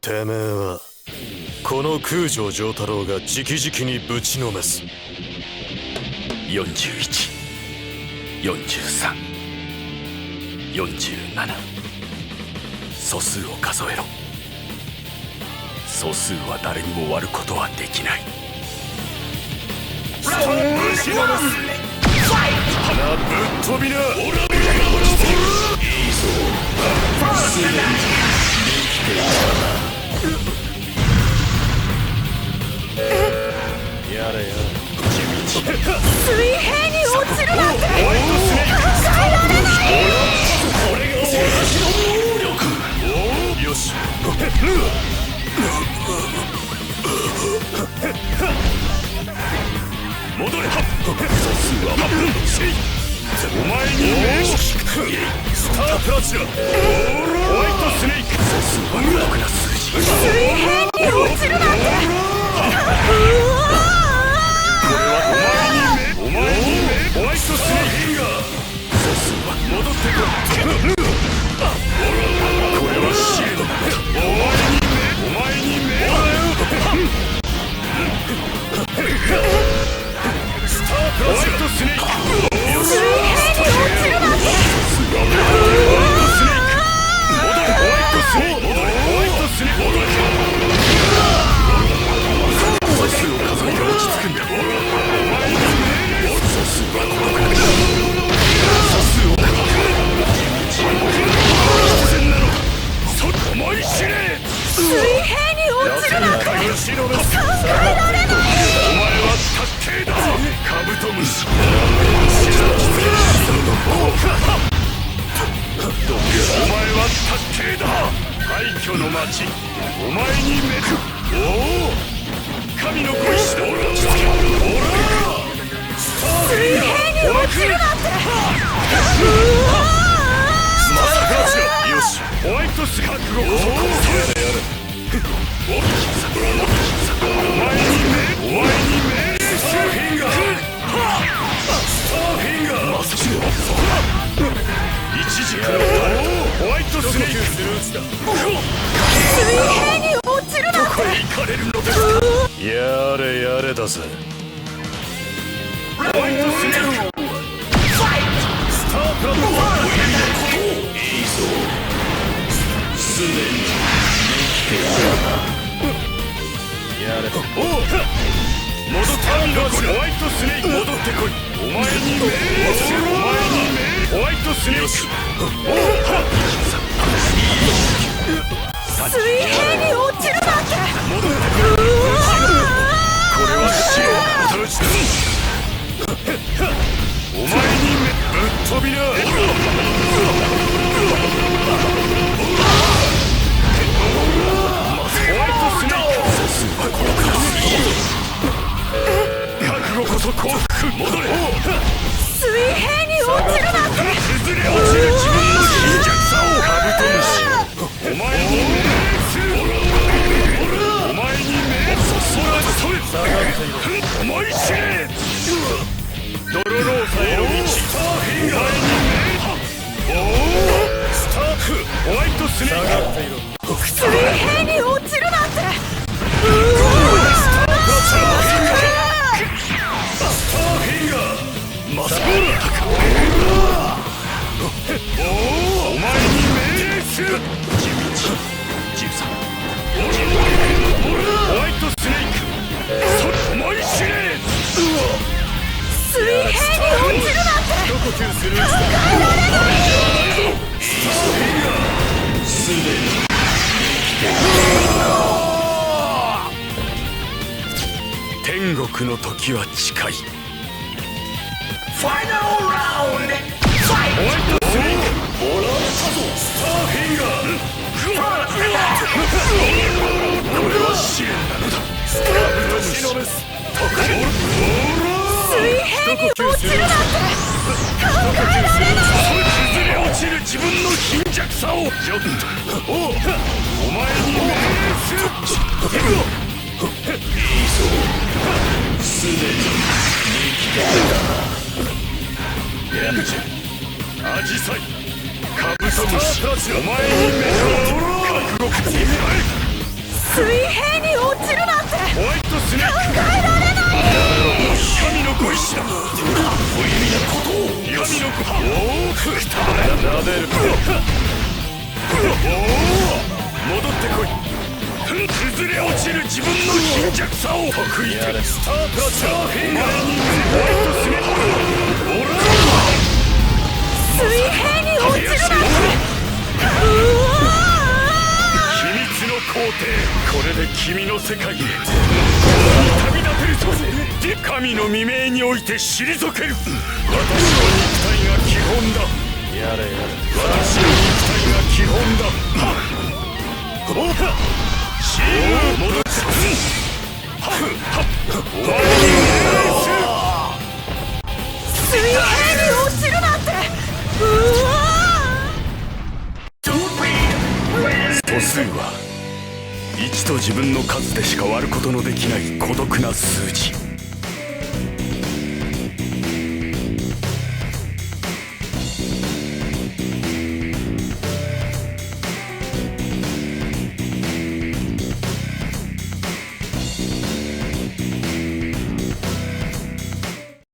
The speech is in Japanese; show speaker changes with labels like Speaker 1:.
Speaker 1: てめえはこの空城城太郎が直々にぶちのめす。
Speaker 2: 41、43、47、素数を数えろ。素数は誰にも割ることはできない。
Speaker 1: ぶちのめす。花ぶっ飛びな。いいぞ。すでに生きていたな。やれやれ。
Speaker 3: 水平に落ちるなんて考えられない。
Speaker 1: これが私の能力。よし。戻れ。素数はお前に命じスタープラチナホワイトスネーク。素数は無力な数字。
Speaker 3: 水平に落ちるなんて。
Speaker 1: お前にホワイトスネークが素数は戻ってこい。これは試練だ。お前に命だよ。スタープラチナホワイトスネーク。よし。
Speaker 3: 水平に落ちるなんて。
Speaker 1: ホワイトスネーク戻れ。ホワイトスネーク戻れ。ホワイトスネーク戻れ。素数を数えて落ち着くんだ。素数はここから。素数を数えて必然なの。思い知れ。
Speaker 3: 水平に落ちるなんて考えられない。
Speaker 1: お前は卓球だ。カブトムシ。お前は卓球だ。廃墟の町。お前にめく。おお。神のご意志だ。
Speaker 3: 水平に落ちるなんて。
Speaker 1: まさかよし。ホワイトス覚悟こそやれ。お前に命令スターフィンガー。スターフィンガー。まさしろ。一軸のホワイトスネーク。
Speaker 3: 水平に落ちるなんて。
Speaker 1: どこへ行かれるのですか。やれやれだぜ。ホワイトスネーク。スタープラットフォーム。いいぞ。すでに生きていたな。やれ。おお。戻ってこい。ホワイトスネーク戻ってこい。お前に命令する。お前に命令。ホワイトスネーク。おお。
Speaker 3: 水平に落ちるなんて。
Speaker 1: 戻ってこい。これは死の形だ。お前にぶっ飛びな。ホワイトスネーク。素数はこのクラス。覚悟こそ幸福。戻れ。
Speaker 3: 水平に落ちるなんて。
Speaker 1: 崩れ落ちる自分の貧弱さを。カブトムシ。お前に命令する。お前に命令する。思い知れ。ドロローサへの道。スターフィンガー。おお。スターフホワイトスネーク。
Speaker 3: 水平に落ちるなんて。
Speaker 1: お前に命令する。11、13、ホワイトスネーク。思い知れ。
Speaker 3: 水平に落ちるなんて。
Speaker 1: 一呼吸する。
Speaker 3: 考えられない。
Speaker 1: すでに天国の時は近い。ファイナルラウンド。ホワイトスネーク。オラータゾスターフィンガー。これは試練なのだ。スターブとシノベス。
Speaker 3: 水平に落ちるなんて。考えられない。
Speaker 1: 崩れ落ちる自分の貧弱さを。ちょっと。お前に命令する。いいぞ。すでに生きていたな。やんじゃ。アジサイ。カブトムシ。お前に命令。覚悟か。
Speaker 3: 水平に落ちるなんて
Speaker 1: ホワイトスネーク
Speaker 3: 考えられない。
Speaker 1: 神のご意志だ。無意味なことを神のごおおくたまえなめるおお戻ってこい。崩れ落ちる自分の貧弱さを得意でスタープラチャーフィー前にホワイトスネークオラ
Speaker 3: 水平に落ちるなんてうわ
Speaker 1: 秘密の皇帝これで君の世界へ旅立てるぞ。神の未明において退ける。私の肉体が基本だ。やれやれ私の肉体が基本だ。おかシール戻せ。はっはっお前に
Speaker 3: 水平に落ちるなんてうわ
Speaker 2: 素数は1と自分の数でしか割ることのできない孤独な数字。